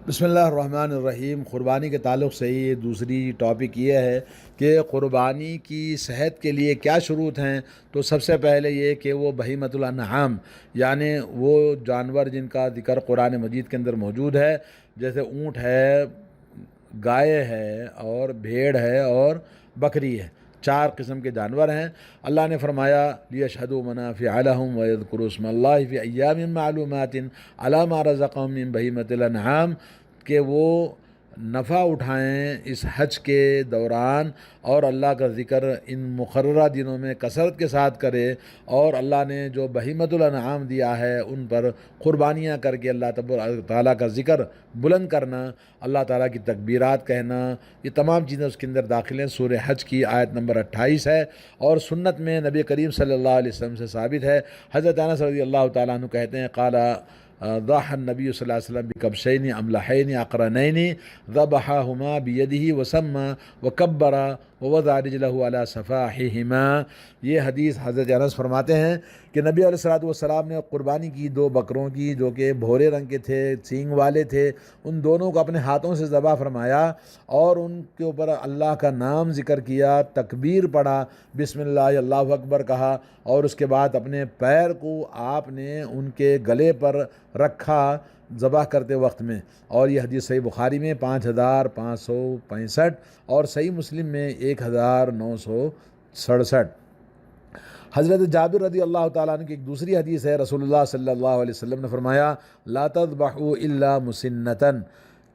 بسم اللہ الرحمن الرحیم۔ قربانی کے تعلق سے یہ دوسری ٹاپک یہ ہے کہ قربانی کی صحت کے لیے کیا شروط ہیں۔ تو سب سے پہلے یہ کہ وہ بہیمۃ الانعام یعنی وہ جانور جن کا ذکر قرآن مجید کے اندر موجود ہے، جیسے اونٹ ہے، گائے ہے اور بھیڑ ہے اور بکری ہے، 4 قسم کے جانور ہیں۔ اللہ نے فرمایا لیشہدوا منافع لہم ویذکروا اسم اللہ فی ایام معلومات علی ما رزقہم من بہیمۃ الانعام، کہ وہ نفع اٹھائیں اس حج کے دوران اور اللہ کا ذکر ان مقررہ دنوں میں کثرت کے ساتھ کرے، اور اللہ نے جو بہیمۃ الانعام دیا ہے ان پر قربانیاں کر کے اللہ تعالیٰ کا ذکر بلند کرنا، اللہ تعالیٰ کی تکبیرات کہنا، یہ تمام چیزیں اس کے اندر داخل ہیں۔ سورہ حج کی آیت نمبر 28 ہے، اور سنت میں نبی کریم صلی اللہ علیہ وسلم سے ثابت ہے۔ حضرت انس رضی اللہ تعالیٰ عنہ کہتے ہیں قال ضحى النبي صلی اللہ علیہ وسلم بکبشین املحین اقرنین ذبحهما بیدہ وسمى وکبر ووضع رجلہ علی صفاحہما۔ یہ حدیث حضرت انس فرماتے ہیں کہ نبی علیہ الصلوۃ والسلام نے قربانی کی 2 بکروں کی جو کہ بھورے رنگ کے تھے، سینگ والے تھے، ان دونوں کو اپنے ہاتھوں سے ذبح فرمایا اور ان کے اوپر اللہ کا نام ذکر کیا، تکبیر پڑھا، بسم اللہ اللہ اکبر کہا، اور اس کے بعد اپنے پیر کو آپ نے ان کے گلے پر رکھا ذبح کرتے وقت میں۔ اور یہ حدیث صحیح بخاری میں 5565 اور صحیح مسلم میں 1967۔ حضرت جابر رضی اللہ تعالیٰ عنہ کی ایک دوسری حدیث ہے، رسول اللہ صلی اللہ علیہ وسلم نے فرمایا لا تذبحوا الا مسنۃ،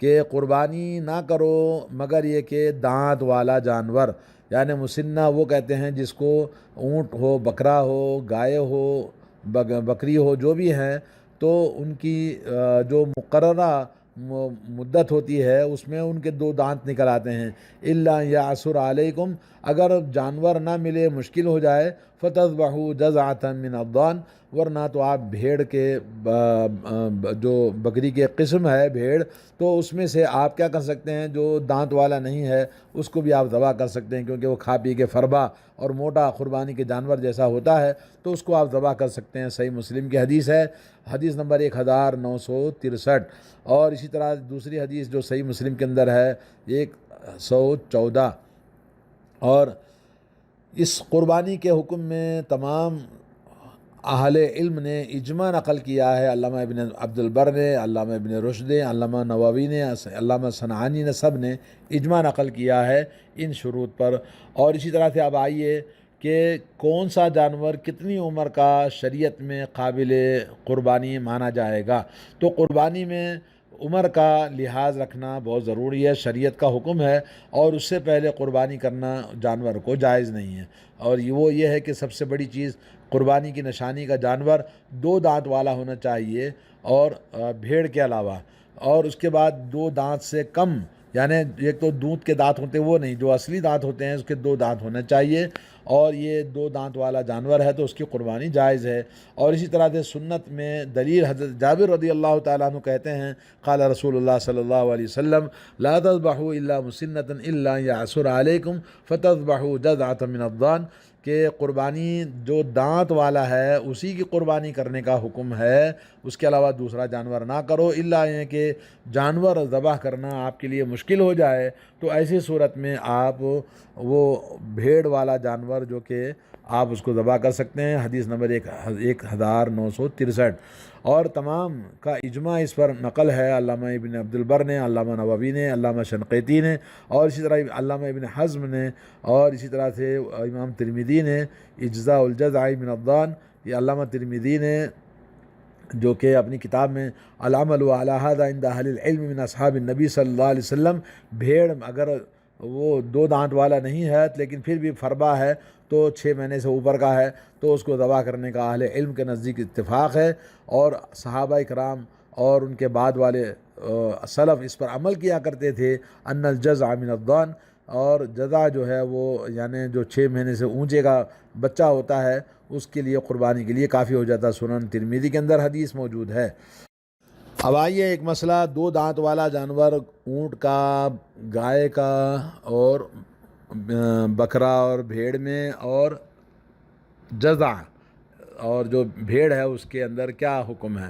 کہ قربانی نہ کرو مگر یہ کہ دانت والا جانور، یعنی مسنہ وہ کہتے ہیں جس کو اونٹ ہو، بکرا ہو، گائے ہو، بکری ہو، جو بھی ہیں، تو ان کی جو مقررہ مدت ہوتی ہے اس میں ان کے 2 دانت نکل آتے ہیں۔ الا یعثر علیکم، اگر جانور نہ ملے، مشکل ہو جائے، فتذبحوا جزعۃ من الضان، ورنہ تو آپ بھیڑ کے جو بکری کے قسم ہے بھیڑ، تو اس میں سے آپ کیا کر سکتے ہیں، جو دانت والا نہیں ہے اس کو بھی آپ ذبح کر سکتے ہیں، کیونکہ وہ کھا پی کے فربا اور موٹا قربانی کے جانور جیسا ہوتا ہے، تو اس کو آپ ذبح کر سکتے ہیں۔ صحیح مسلم کی حدیث ہے، حدیث نمبر 1963۔ اور اسی طرح دوسری حدیث جو صحیح مسلم کے اندر ہے 114۔ اور اس قربانی کے حکم میں تمام اہل علم نے اجماع نقل کیا ہے، علامہ ابن عبد البر نے، علامہ ابن رشد نے، علامہ نووی نے، علامہ صنعانی نے، سب نے اجماع نقل کیا ہے ان شروط پر۔ اور اسی طرح سے اب آئیے کہ کون سا جانور کتنی عمر کا شریعت میں قابل قربانی مانا جائے گا۔ تو قربانی میں عمر کا لحاظ رکھنا بہت ضروری ہے، شریعت کا حکم ہے، اور اس سے پہلے قربانی کرنا جانور کو جائز نہیں ہے۔ اور وہ یہ ہے کہ سب سے بڑی چیز قربانی کی نشانی کا جانور 2 دانت والا ہونا چاہیے، اور بھیڑ کے علاوہ، اور اس کے بعد 2 دانت سے کم، یعنی ایک تو دودھ کے دانت ہوتے ہیں وہ نہیں، جو اصلی دانت ہوتے ہیں اس کے 2 دانت ہونا چاہیے، اور یہ 2 دانت والا جانور ہے تو اس کی قربانی جائز ہے۔ اور اسی طرح سے سنت میں دلیل حضرت جابر رضی اللہ تعالیٰ عنہ کہتے ہیں قال رسول اللہ صلی اللہ علیہ وسلم لا تذبحوا الا مسنۃ الا یعثر علیکم فتذبحوا جذعۃ من الضان، کہ قربانی جو دانت والا ہے اسی کی قربانی کرنے کا حکم ہے، اس کے علاوہ دوسرا جانور نہ کرو، الا یہ کہ جانور ذبح کرنا آپ کے لیے مشکل ہو جائے، تو ایسی صورت میں آپ وہ بھیڑ والا جانور جو کہ آپ اس کو ذبح کر سکتے ہیں۔ حدیث نمبر 1963۔ اور تمام کا اجماع اس پر نقل ہے، علامہ ابن عبد البر نے، علامہ نووی نے، علامہ شنقیطی نے، اور اسی طرح علامہ ابن حزم نے، اور اسی طرح سے امام ترمذی نے اجزاء الجزع من الضان، یہ علامہ ترمذی نے جو کہ اپنی کتاب میں العمل علی ھذا عند اہل العلم من اصحاب النبی صلی اللہ علیہ وسلم، بھیڑ اگر وہ 2 دانت والا نہیں ہے لیکن پھر بھی فربا ہے تو 6 مہینے سے اوپر کا ہے، تو اس کو ذبح کرنے کا اہل علم کے نزدیک اتفاق ہے، اور صحابہ کرام اور ان کے بعد والے سلف اس پر عمل کیا کرتے تھے۔ ان الجزع من الضان، اور جزع جو ہے وہ یعنی جو 6 مہینے سے اونچے کا بچہ ہوتا ہے اس کے لیے قربانی کے لیے کافی ہو جاتا ہے، سنن ترمذی کے اندر حدیث موجود ہے۔ اب آئیے ایک مسئلہ 2 دانت والا جانور، اونٹ کا، گائے کا، اور بکرا اور بھیڑ میں، اور جزع اور جو بھیڑ ہے اس کے اندر کیا حکم ہے۔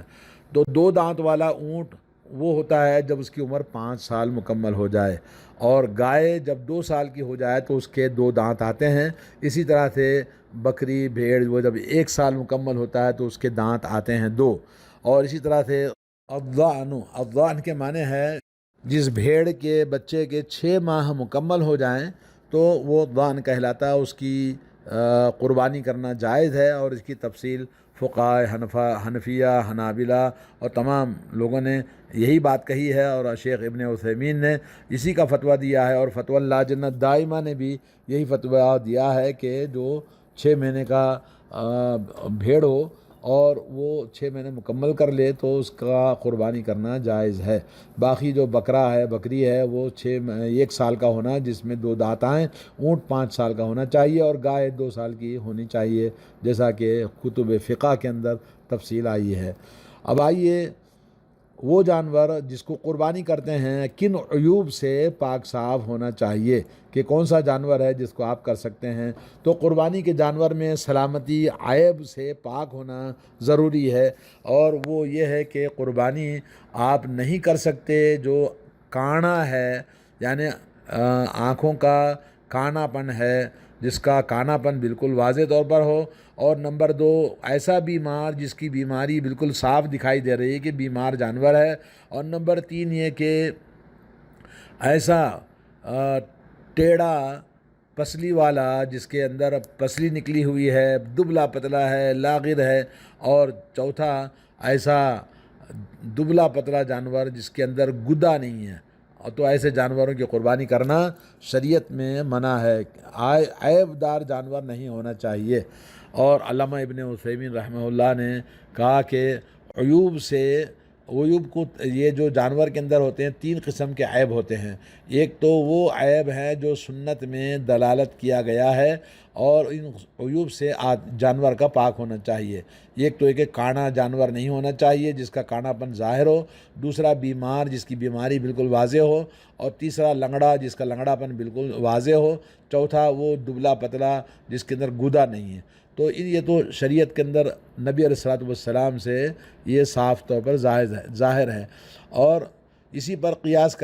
تو 2 دانت والا اونٹ وہ ہوتا ہے جب اس کی عمر 5 سال مکمل ہو جائے، اور گائے جب 2 سال کی ہو جائے تو اس کے 2 دانت آتے ہیں۔ اسی طرح سے بکری بھیڑ وہ جب 1 سال مکمل ہوتا ہے تو اس کے دانت آتے ہیں 2۔ اور اسی طرح سے الضأن کے معنی ہے جس بھیڑ کے بچے کے 6 ماہ مکمل ہو جائیں تو وہ ضأن کہلاتا ہے، اس کی قربانی کرنا جائز ہے، اور اس کی تفصیل فقہائے حنفیہ، حنابلہ اور تمام لوگوں نے یہی بات کہی ہے، اور شیخ ابن عثیمین نے اسی کا فتویٰ دیا ہے، اور فتویٰ اللجنہ دائمہ نے بھی یہی فتویٰ دیا ہے کہ جو 6 مہینے کا بھیڑ ہو اور وہ 6 مہینے مکمل کر لے تو اس کا قربانی کرنا جائز ہے۔ باقی جو بکرا ہے، بکری ہے، وہ 1 سال کا ہونا جس میں 2 دانت آئیں، اونٹ 5 سال کا ہونا چاہیے، اور گائے 2 سال کی ہونی چاہیے، جیسا کہ کتب فقہ کے اندر تفصیل آئی ہے۔ اب آئیے، وہ جانور جس کو قربانی کرتے ہیں کن عیوب سے پاک صاف ہونا چاہیے، کہ کون سا جانور ہے جس کو آپ کر سکتے ہیں؟ تو قربانی کے جانور میں سلامتی عیب سے پاک ہونا ضروری ہے، اور وہ یہ ہے کہ قربانی آپ نہیں کر سکتے جو کانا ہے، یعنی آنکھوں کا کانا پن ہے، جس کا کانا پن بالکل واضح طور پر ہو، اور نمبر 2 ایسا بیمار جس کی بیماری بالکل صاف دکھائی دے رہی ہے کہ بیمار جانور ہے، اور نمبر 3 یہ کہ ایسا ٹیڑھا پسلی والا جس کے اندر پسلی نکلی ہوئی ہے، دبلا پتلا ہے، لاغر ہے، اور چوتھا ایسا دبلا پتلا جانور جس کے اندر گدا نہیں ہے، تو ایسے جانوروں کی قربانی کرنا شریعت میں منع ہے، عیب دار جانور نہیں ہونا چاہیے۔ اور علامہ ابن عثیمین رحمہ اللہ نے کہا کہ عیوب کو یہ جو جانور کے اندر ہوتے ہیں 3 قسم کے عیب ہوتے ہیں۔ ایک تو وہ عیب ہے جو سنت میں دلالت کیا گیا ہے، اور ان عیوب سے جانور کا پاک ہونا چاہیے۔ ایک تو کہ کانا جانور نہیں ہونا چاہیے جس کا کانا پن ظاہر ہو، دوسرا بیمار جس کی بیماری بالکل واضح ہو، اور تیسرا لنگڑا جس کا لنگڑا پن بالکل واضح ہو، چوتھا وہ دبلا پتلا جس کے اندر گودا نہیں ہے۔ تو یہ تو شریعت کے اندر نبی علیہ الصلوۃ والسلام سے یہ صاف طور پر ظاہر ہے، اور اسی پر قیاس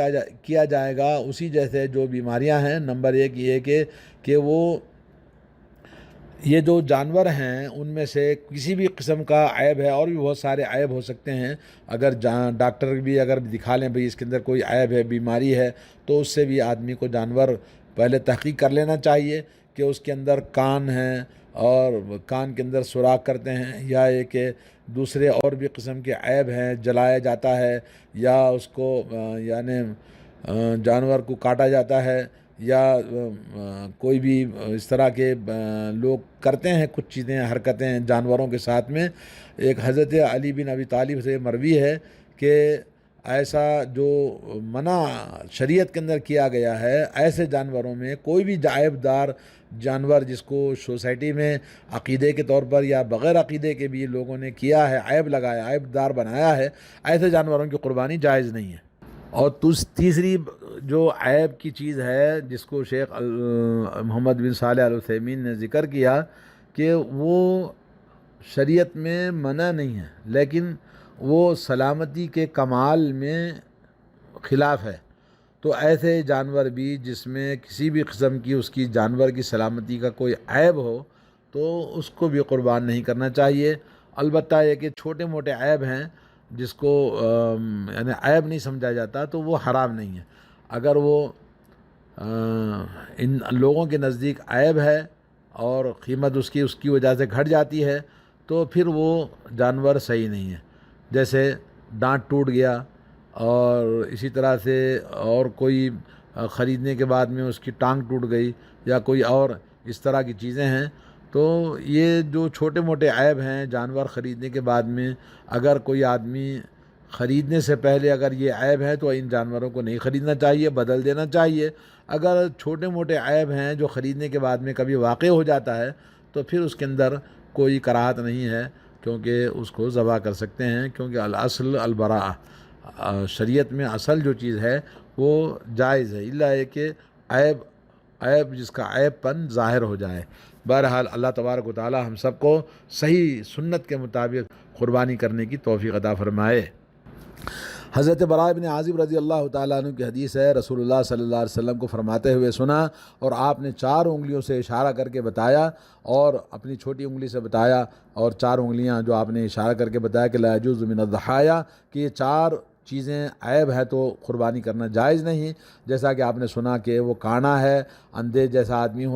کیا جائے گا اسی جیسے جو بیماریاں ہیں۔ نمبر 1 یہ کہ وہ یہ جو جانور ہیں ان میں سے کسی بھی قسم کا عیب ہے، اور بھی بہت سارے عیب ہو سکتے ہیں، اگر ڈاکٹر بھی اگر دکھا لیں بھئی اس کے اندر کوئی عیب ہے، بیماری ہے، تو اس سے بھی آدمی کو جانور پہلے تحقیق کر لینا چاہیے کہ اس کے اندر کان ہیں اور کان کے اندر سوراخ کرتے ہیں، یا یہ کہ دوسرے اور بھی قسم کے عیب ہیں، جلایا جاتا ہے، یا اس کو یعنی جانور کو کاٹا جاتا ہے، یا کوئی بھی اس طرح کے لوگ کرتے ہیں کچھ چیزیں حرکتیں جانوروں کے ساتھ میں۔ ایک حضرت علی بن ابی طالب سے مروی ہے کہ ایسا جو منع شریعت کے اندر کیا گیا ہے، ایسے جانوروں میں کوئی بھی عیب دار جانور جس کو سوسائٹی میں عقیدے کے طور پر یا بغیر عقیدے کے بھی لوگوں نے کیا ہے، عیب لگایا، عیب دار بنایا ہے، ایسے جانوروں کی قربانی جائز نہیں ہے۔ اور تیسری جو عیب کی چیز ہے جس کو شیخ محمد بن صالح العثیمین نے ذکر کیا کہ وہ شریعت میں منع نہیں ہے، لیکن وہ سلامتی کے کمال میں خلاف ہے، تو ایسے جانور بھی جس میں کسی بھی قسم کی اس کی جانور کی سلامتی کا کوئی عیب ہو تو اس کو بھی قربان نہیں کرنا چاہیے۔ البتہ یہ کہ چھوٹے موٹے عیب ہیں جس کو یعنی عیب نہیں سمجھا جاتا تو وہ حرام نہیں ہے، اگر وہ ان لوگوں کے نزدیک عیب ہے اور قیمت اس کی وجہ سے گھٹ جاتی ہے تو پھر وہ جانور صحیح نہیں ہے۔ جیسے دانت ٹوٹ گیا، اور اسی طرح سے اور کوئی خریدنے کے بعد میں اس کی ٹانگ ٹوٹ گئی، یا کوئی اور اس طرح کی چیزیں ہیں، تو یہ جو چھوٹے موٹے عیب ہیں جانور خریدنے کے بعد میں، اگر کوئی آدمی خریدنے سے پہلے اگر یہ عیب ہے تو ان جانوروں کو نہیں خریدنا چاہیے، بدل دینا چاہیے۔ اگر چھوٹے موٹے عیب ہیں جو خریدنے کے بعد میں کبھی واقع ہو جاتا ہے تو پھر اس کے اندر کوئی کراہت نہیں ہے، کیونکہ اس کو ذبح کر سکتے ہیں، کیونکہ الاصل البراءہ، شریعت میں اصل جو چیز ہے وہ جائز ہے، الا ہے کہ عیب جس کا عیب پن ظاہر ہو جائے۔ بہرحال اللہ تبارک و تعالی ہم سب کو صحیح سنت کے مطابق قربانی کرنے کی توفیق عطا فرمائے۔ حضرت براء بن عازب رضی اللہ تعالیٰ عنہ کی حدیث ہے، رسول اللہ صلی اللہ علیہ وسلم کو فرماتے ہوئے سنا اور آپ نے 4 انگلیوں سے اشارہ کر کے بتایا اور اپنی چھوٹی انگلی سے بتایا، اور 4 انگلیاں جو آپ نے اشارہ کر کے بتایا کہ لا یجوز من الضحایا، کہ یہ 4 چیزیں عیب ہے تو قربانی کرنا جائز نہیں، جیسا کہ آپ نے سنا کہ وہ کانا ہے، اندھے جیسا آدمی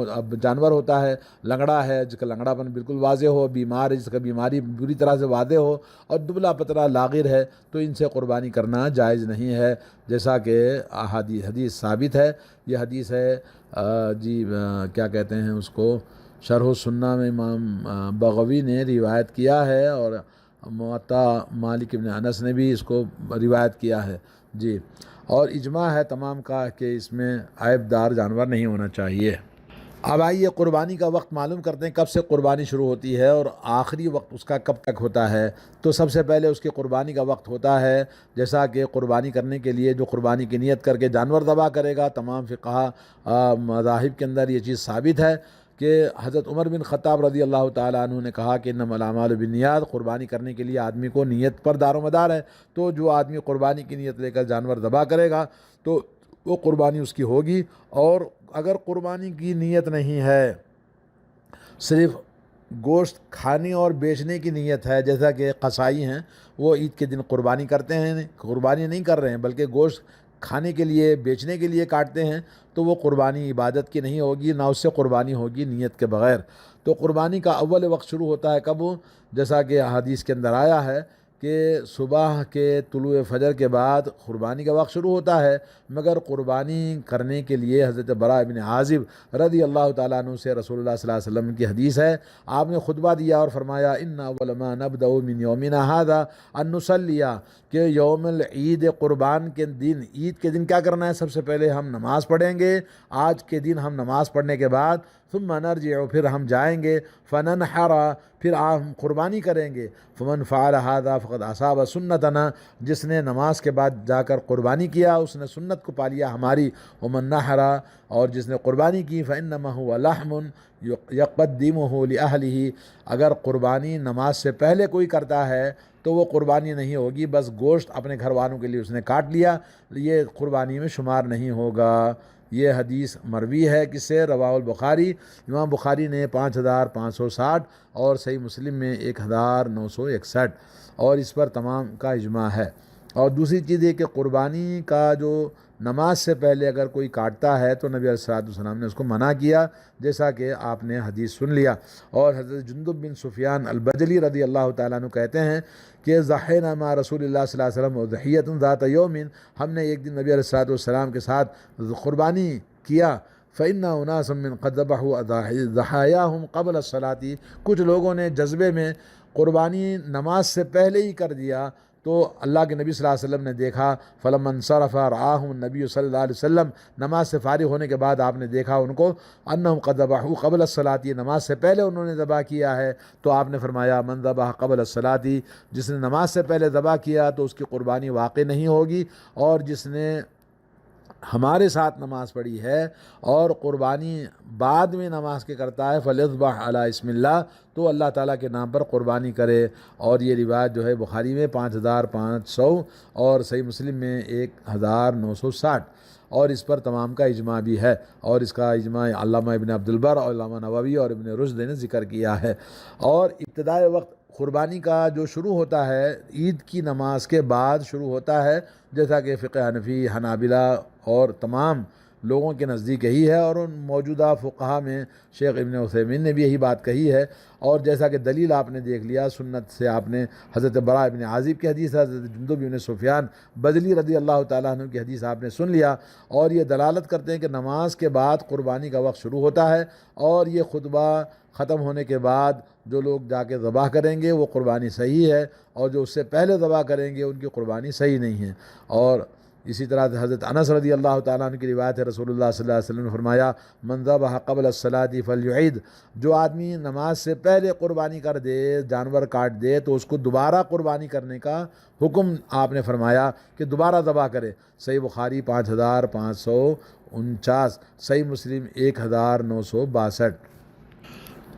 جانور ہوتا ہے، لنگڑا ہے جس کا لنگڑا پن بالکل واضح ہو، بیمار ہے جس کا بیماری بری طرح سے واضح ہو، اور دبلا پتلا لاغر ہے، تو ان سے قربانی کرنا جائز نہیں ہے، جیسا کہ حدیث ثابت ہے۔ یہ حدیث ہے کیا کہتے ہیں اس کو، شرح السنہ میں امام بغوی نے روایت کیا ہے، اور موطا مالک ابن انس نے بھی اس کو روایت کیا ہے جی، اور اجماع ہے تمام کا کہ اس میں عیب دار جانور نہیں ہونا چاہیے۔ اب آئیے قربانی کا وقت معلوم کرتے ہیں، کب سے قربانی شروع ہوتی ہے اور آخری وقت اس کا کب تک ہوتا ہے۔ تو سب سے پہلے اس کی قربانی کا وقت ہوتا ہے، جیسا کہ قربانی کرنے کے لیے جو قربانی کی نیت کر کے جانور ذبح کرے گا، تمام فقہا مذاہب کے اندر یہ چیز ثابت ہے کہ حضرت عمر بن خطاب رضی اللہ تعالیٰ عنہ نے کہا کہ انما الاعمال بالنیات، قربانی کرنے کے لیے آدمی کو نیت پر دار و مدار ہے، تو جو آدمی قربانی کی نیت لے کر جانور ذبح کرے گا تو وہ قربانی اس کی ہوگی، اور اگر قربانی کی نیت نہیں ہے، صرف گوشت کھانے اور بیچنے کی نیت ہے، جیسا کہ قصائی ہیں وہ عید کے دن قربانی کرتے ہیں، قربانی نہیں کر رہے ہیں بلکہ گوشت کھانے کے لیے بیچنے کے لیے کاٹتے ہیں، تو وہ قربانی عبادت کی نہیں ہوگی، نہ اس سے قربانی ہوگی نیت کے بغیر۔ تو قربانی کا اول وقت شروع ہوتا ہے کب، جیسا کہ حدیث کے اندر آیا ہے کہ صبح کے طلوع فجر کے بعد قربانی کا وقت شروع ہوتا ہے، مگر قربانی کرنے کے لیے حضرت براء بن عازب رضی اللہ تعالیٰ عنہ سے رسول اللہ صلی اللہ علیہ وسلم کی حدیث ہے، آپ نے خطبہ دیا اور فرمایا ان اول ما نبدأ من یومنا ھذا ان نصلی، کہ یوم العید قربان کے دن، عید کے دن کیا کرنا ہے، سب سے پہلے ہم نماز پڑھیں گے، آج کے دن ہم نماز پڑھنے کے بعد ثم نرجع، پھر ہم جائیں گے، فننحر، پھر ہم قربانی کریں گے، فمن فعل ھذا فقد اصاب سنتنا، جس نے نماز کے بعد جا کر قربانی کیا اس نے سنت کو پا لیا ہماری، ومن نحر، اور جس نے قربانی کی فانما هو لحم یقدمہ لأہلہ، اگر قربانی نماز سے پہلے کوئی کرتا ہے تو وہ قربانی نہیں ہوگی، بس گوشت اپنے گھر والوں کے لیے اس نے کاٹ لیا، یہ قربانی میں شمار نہیں ہوگا۔ یہ حدیث مروی ہے، کس سے، رواہ البخاری، امام بخاری نے 5560 اور صحیح مسلم میں 1961، اور اس پر تمام کا اجماع ہے۔ اور دوسری چیز یہ کہ قربانی کا جو نماز سے پہلے اگر کوئی کاٹتا ہے تو نبی علیہ السلام نے اس کو منع کیا، جیسا کہ آپ نے حدیث سن لیا۔ اور حضرت جندب بن سفیان البجلی رضی اللہ تعالیٰ عنہ کہتے ہیں کہ ضحینا مع رسول اللہ صلی اللہ علیہ وسلم ضحیۃ ذات یوم، ہم نے ایک دن نبی علیہ السلام کے ساتھ قربانی کیا، فإن أناسا من قد ذبحوا ضحاياهم قبل الصلاة، کچھ لوگوں نے جذبے میں قربانی نماز سے پہلے ہی کر دیا، تو اللہ کے نبی صلی اللہ علیہ وسلم نے دیکھا، فلما انصرف رآهم النبی صلی اللہ علیہ وسلم، نماز سے فارغ ہونے کے بعد آپ نے دیکھا ان کو، انہم قد ذبحوا قبل الصلاة، یہ نماز سے پہلے انہوں نے ذبح کیا ہے، تو آپ نے فرمایا من ذبح قبل الصلاة، جس نے نماز سے پہلے ذبح کیا تو اس کی قربانی واقع نہیں ہوگی، اور جس نے ہمارے ساتھ نماز پڑھی ہے اور قربانی بعد میں نماز کے کرتا ہے، فلیذبح علی اسم اللہ، تو اللہ تعالیٰ کے نام پر قربانی کرے۔ اور یہ روایت جو ہے بخاری میں 5500 اور صحیح مسلم میں 1960، اور اس پر تمام کا اجماع بھی ہے، اور اس کا اجماع علامہ ابن عبد البر اور علامہ نووی اور ابن رشد نے ذکر کیا ہے۔ اور ابتدائی وقت قربانی کا جو شروع ہوتا ہے عید کی نماز کے بعد شروع ہوتا ہے، جیسا کہ فقہ حنفی، حنابلہ اور تمام لوگوں کے نزدیک یہی ہے، اور ان موجودہ فقہا میں شیخ ابن عثیمین نے بھی یہی بات کہی ہے، اور جیسا کہ دلیل آپ نے دیکھ لیا سنت سے، آپ نے حضرت براء بن عازب کی حدیث، حضرت جندب بن سفیان بجلی رضی اللہ تعالیٰ عنہ کی حدیث آپ نے سن لیا، اور یہ دلالت کرتے ہیں کہ نماز کے بعد قربانی کا وقت شروع ہوتا ہے، اور یہ خطبہ ختم ہونے کے بعد جو لوگ جا کے ذبح کریں گے وہ قربانی صحیح ہے، اور جو اس سے پہلے ذبح کریں گے ان کی قربانی صحیح نہیں ہے۔ اور اسی طرح حضرت انس رضی اللہ تعالیٰ عنہ کی روایت ہے، رسول اللہ صلی اللہ علیہ وسلم نے فرمایا من ذبح قبل الصلاة فلیعید، جو آدمی نماز سے پہلے قربانی کر دے، جانور کاٹ دے، تو اس کو دوبارہ قربانی کرنے کا حکم آپ نے فرمایا کہ دوبارہ ذبح کرے۔ صحیح بخاری 5549، صحیح مسلم 1962۔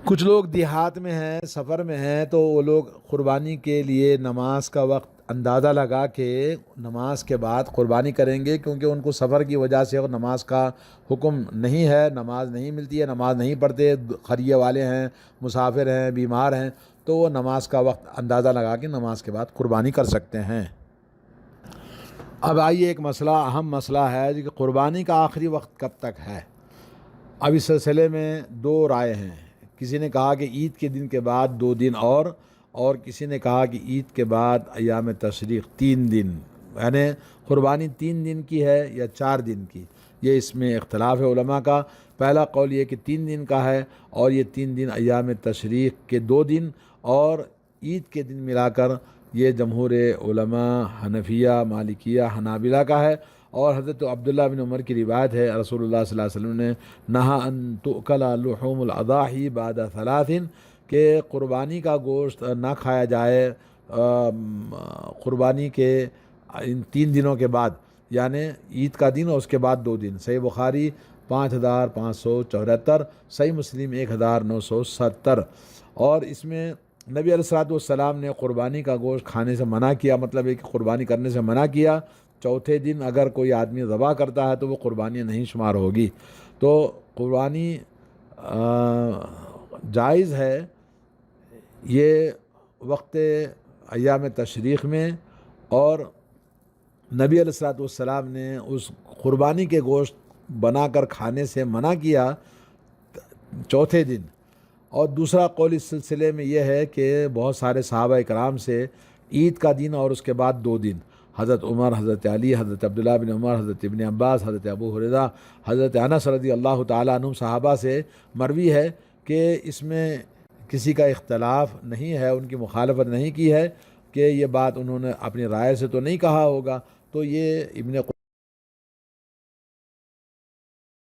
کچھ لوگ دیہات میں ہیں، سفر میں ہیں، تو وہ لوگ قربانی کے لیے نماز کا وقت اندازہ لگا کہ نماز کے بعد قربانی کریں گے، کیونکہ ان کو سفر کی وجہ سے اور نماز کا حکم نہیں ہے، نماز نہیں ملتی ہے، نماز نہیں پڑھتے، خریے والے ہیں، مسافر ہیں، بیمار ہیں، تو وہ نماز کا وقت اندازہ لگا کے نماز کے بعد قربانی کر سکتے ہیں۔ اب آئیے ایک مسئلہ، اہم مسئلہ ہے کہ قربانی کا آخری وقت کب تک ہے۔ اب اس سلسلے میں دو رائے ہیں، کسی نے کہا کہ عید کے دن کے بعد 2 دن اور کسی نے کہا کہ عید کے بعد ایام تشریق 3 دن، یعنی قربانی 3 دن کی ہے یا 4 دن کی، یہ اس میں اختلاف ہے علماء کا۔ پہلا قول یہ کہ 3 دن کا ہے، اور یہ 3 دن ایام تشریق کے 2 دن اور عید کے دن ملا کر یہ جمہور علماء حنفیہ، مالکیہ، حنابلہ کا ہے۔ اور حضرت عبداللہ بن عمر کی روایت ہے، رسول اللہ صلی اللہ علیہ وسلم نے نہا ان تؤکل لحوم الاضاحی بعد 3، کہ قربانی کا گوشت نہ کھایا جائے قربانی کے ان 3 دنوں کے بعد، یعنی عید کا دن اور اس کے بعد 2 دن۔ صحیح بخاری 5574، صحیح مسلم 1970۔ اور اس میں نبی علیہ الصلوۃ والسلام نے قربانی کا گوشت کھانے سے منع کیا، مطلب ہے کہ قربانی کرنے سے منع کیا۔ چوتھے دن اگر کوئی آدمی ذبح کرتا ہے تو وہ قربانی نہیں شمار ہوگی۔ تو قربانی جائز ہے یہ وقت ایام تشریق میں، اور نبی علیہ الصلوۃ والسلام نے اس قربانی کے گوشت بنا کر کھانے سے منع کیا چوتھے دن۔ اور دوسرا قول اس سلسلے میں یہ ہے کہ بہت سارے صحابہ اکرام سے عید کا دن اور اس کے بعد 2 دن، حضرت عمر، حضرت علی، حضرت عبداللہ بن عمر، حضرت ابن عباس، حضرت ابو ہریرہ، حضرت انس رضی اللہ تعالیٰ عنہ صحابہ سے مروی ہے کہ اس میں کسی کا اختلاف نہیں ہے، ان کی مخالفت نہیں کی ہے، کہ یہ بات انہوں نے اپنی رائے سے تو نہیں کہا ہوگا۔ تو یہ ابن